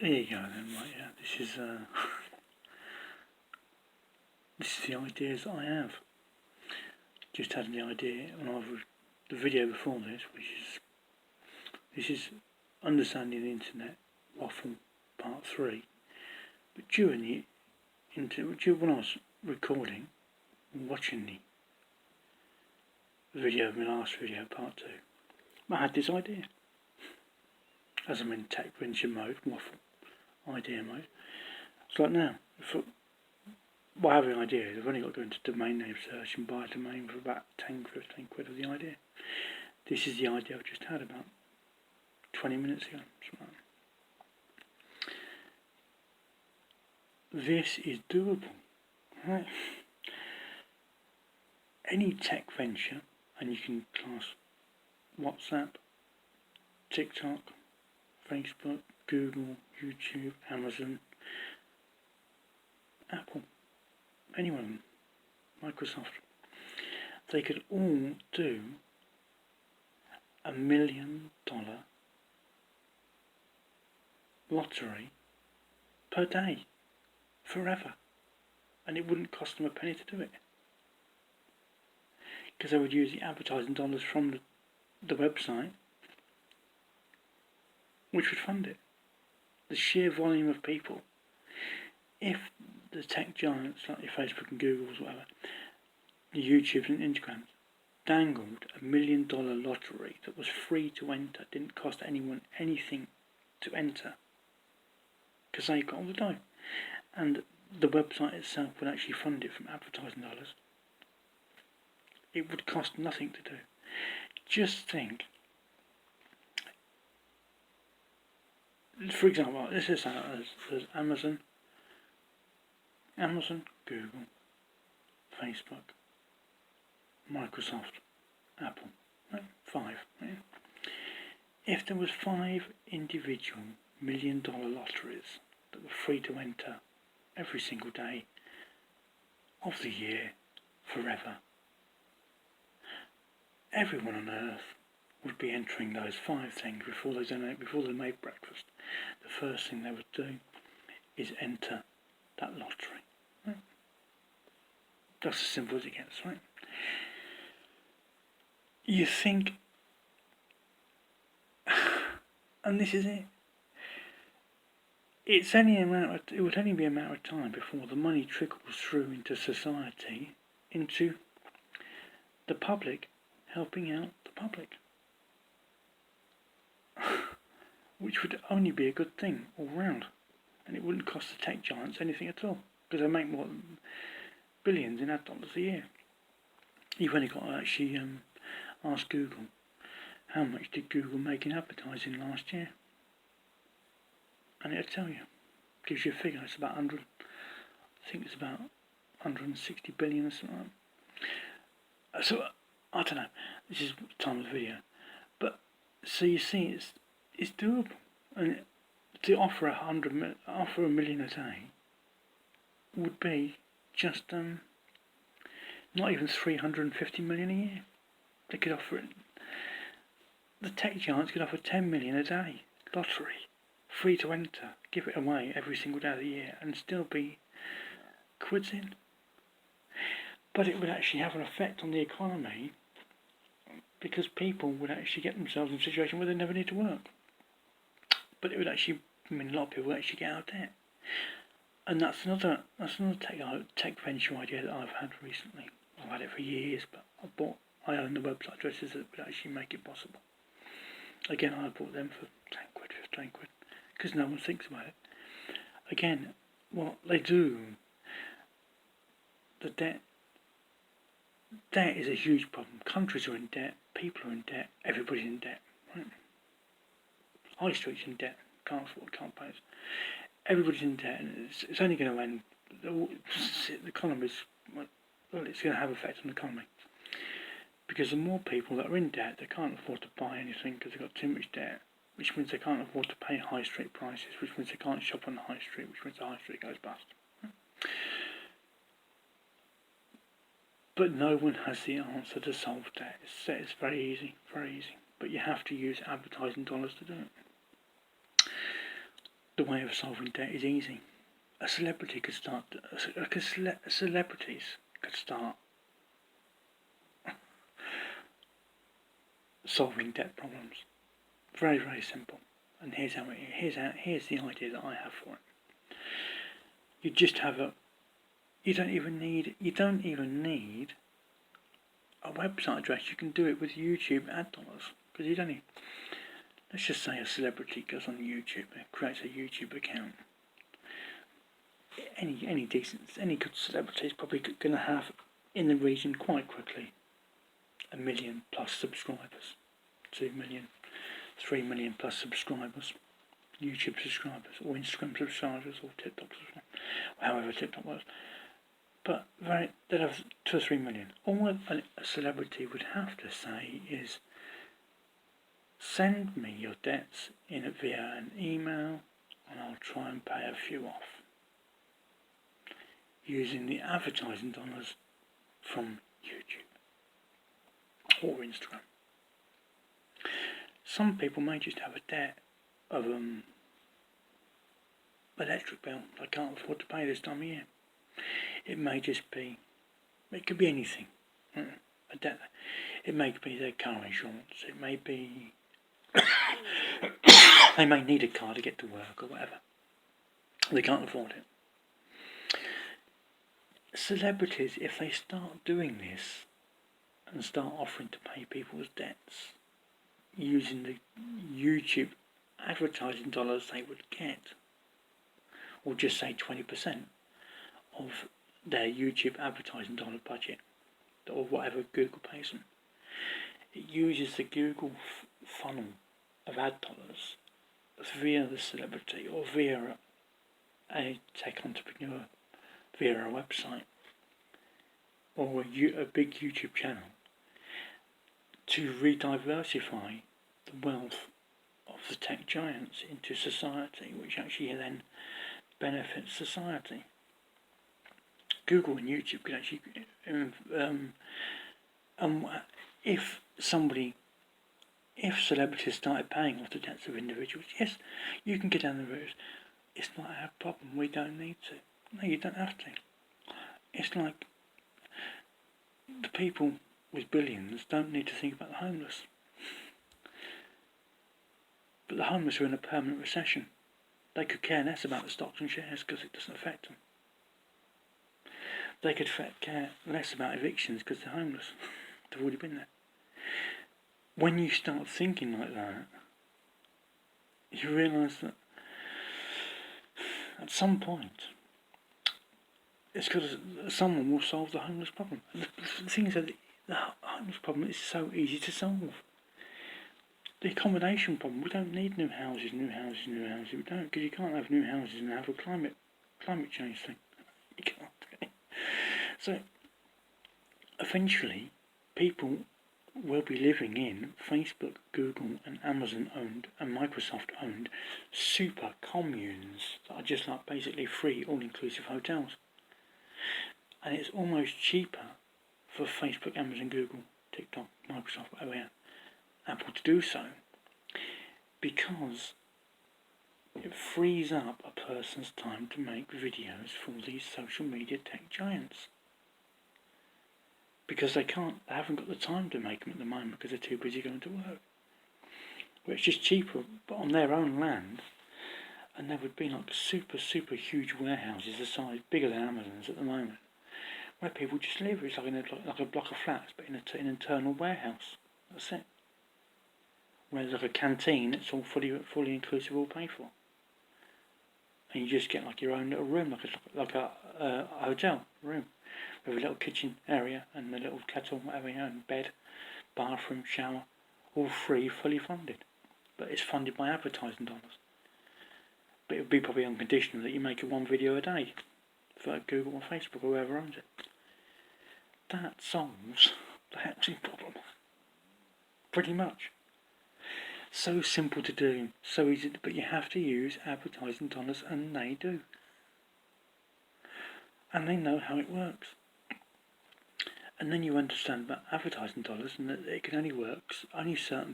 There you go then, right, yeah, this is the ideas I have. Just had the idea on the video before this, this is Understanding the Internet Waffle Part 3. But when I was recording and watching the video of my last video, Part 2, I had this idea. As I'm in tech venture mode, waffle idea mode. It's like now, I have an idea. I've only got to go into domain name search and buy a domain for about 10, 15 quid of the idea. This is the idea I've just had about 20 minutes ago. This is doable. Right? Any tech venture, and you can class WhatsApp, TikTok, Facebook, Google, YouTube, Amazon, Apple, any one of them, Microsoft, they could all do $1 million lottery per day, forever, and it wouldn't cost them a penny to do it, because they would use the advertising dollars from the website, which would fund it. The sheer volume of people. If the tech giants like your Facebook and Google's, whatever, the YouTubes and Instagrams, dangled $1 million lottery that was free to enter, didn't cost anyone anything to enter, because they got all the dough, and the website itself would actually fund it from advertising dollars. It would cost nothing to do. Just think. For example, let's just say there's Amazon, Google, Facebook, Microsoft, Apple. Right? 5. Right? If there was 5 individual $1 million lotteries that were free to enter every single day of the year, forever, everyone on earth would be entering those 5 things before they made breakfast. The first thing they would do is enter that lottery. Right? That's as simple as it gets, right? You think, and this is it. It would only be a matter of time before the money trickles through into society, into the public, helping out the public. Which would only be a good thing all round, and it wouldn't cost the tech giants anything at all, because they make more than billions in ad dollars a year. You've only got to actually ask Google, how much did Google make in advertising last year, and it'll tell you. Gives you a figure. It's about 100. I think it's about 160 billion or something like that. So I don't know. This is the time of the video, but so you see, it's doable, and to offer $1 million a day would be just not even 350 million a year. They could offer it. The tech giants could offer 10 million a day lottery, free to enter, give it away every single day of the year, and still be quids in. But it would actually have an effect on the economy, because people would actually get themselves in a situation where they never need to work. But it would actually mean a lot of people would actually get out of debt. And that's another tech venture idea that I've had recently. I've had it for years, but I own the website addresses that would actually make it possible. Again, I bought them for 10 quid, 15 quid, because no one thinks about it. Again, what they do, the debt is a huge problem. Countries are in debt, people are in debt, everybody's in debt. Right? High Street's in debt, can't pay it. Everybody's in debt, and it's only going to end. The economy's, well, it's going to have an effect on the economy. Because the more people that are in debt, they can't afford to buy anything because they've got too much debt, which means they can't afford to pay high street prices, which means they can't shop on the high street, which means the high street goes bust. But no one has the answer to solve debt. It's very easy, but you have to use advertising dollars to do it. the way of solving debt is easy. A celebrity could start. Celebrities could start solving debt problems. Very, very simple. And here's the idea that I have for it. You just have a. You don't even need a website address. You can do it with YouTube ad dollars, because you don't need. Let's just say a celebrity goes on YouTube and creates a YouTube account. Any good celebrity is probably going to have in the region quite quickly 1 million plus subscribers, 2 million, 3 million plus subscribers, YouTube subscribers, or Instagram subscribers, or TikTok subscribers, however TikTok works. But they'd have 2 or 3 million. All a celebrity would have to say is, send me your debts via an email, and I'll try and pay a few off, using the advertising dollars from YouTube or Instagram. Some people may just have a debt of electric bill they can't afford to pay this time of year. It may just be, it could be anything. A debt. It may be their car insurance. It may be they may need a car to get to work or whatever. They can't afford it. Celebrities, if they start doing this and start offering to pay people's debts using the YouTube advertising dollars they would get, or just say 20% of their YouTube advertising dollar budget, or whatever Google pays them, it uses the Google funnel of ad dollars via the celebrity or via a tech entrepreneur, via a website or a big YouTube channel, to re-diversify the wealth of the tech giants into society, which actually then benefits society. Google and YouTube could actually, if celebrities started paying off the debts of individuals, yes, you can get down the route. It's not our problem. We don't need to. No, you don't have to. It's like the people with billions don't need to think about the homeless. But the homeless are in a permanent recession. They could care less about the stocks and shares because it doesn't affect them. They could care less about evictions because they're homeless. They've already been there. When you start thinking like that, you realise that at some point, it's because someone will solve the homeless problem. And the thing is that the homeless problem is so easy to solve. The accommodation problem, we don't need new houses. We don't, because you can't have new houses and have a climate change thing. You can't. So, eventually, people will be living in Facebook, Google and Amazon owned and Microsoft owned super communes that are just like basically free all-inclusive hotels. And it's almost cheaper for Facebook, Amazon, Google, TikTok, Microsoft, whatever, Apple to do so, because it frees up a person's time to make videos for these social media tech giants. Because they haven't got the time to make them at the moment because they're too busy going to work. Where it's just cheaper, but on their own land, and there would be like super huge warehouses the size bigger than Amazon's at the moment, where people just live. It's like a block of flats, but in an internal warehouse. That's it. Where there's like a canteen, it's all fully inclusive, all paid for, and you just get like your own little room, like a hotel room, with a little kitchen area and a little kettle, whatever, and bed, bathroom, shower, all free, fully funded. But it's funded by advertising dollars. But it would be probably on condition that you make one video a day for Google or Facebook or whoever owns it. That solves the housing problem. Pretty much. So simple to do, so easy, but you have to use advertising dollars, and they do. And they know how it works. And then you understand about advertising dollars and that it can only certain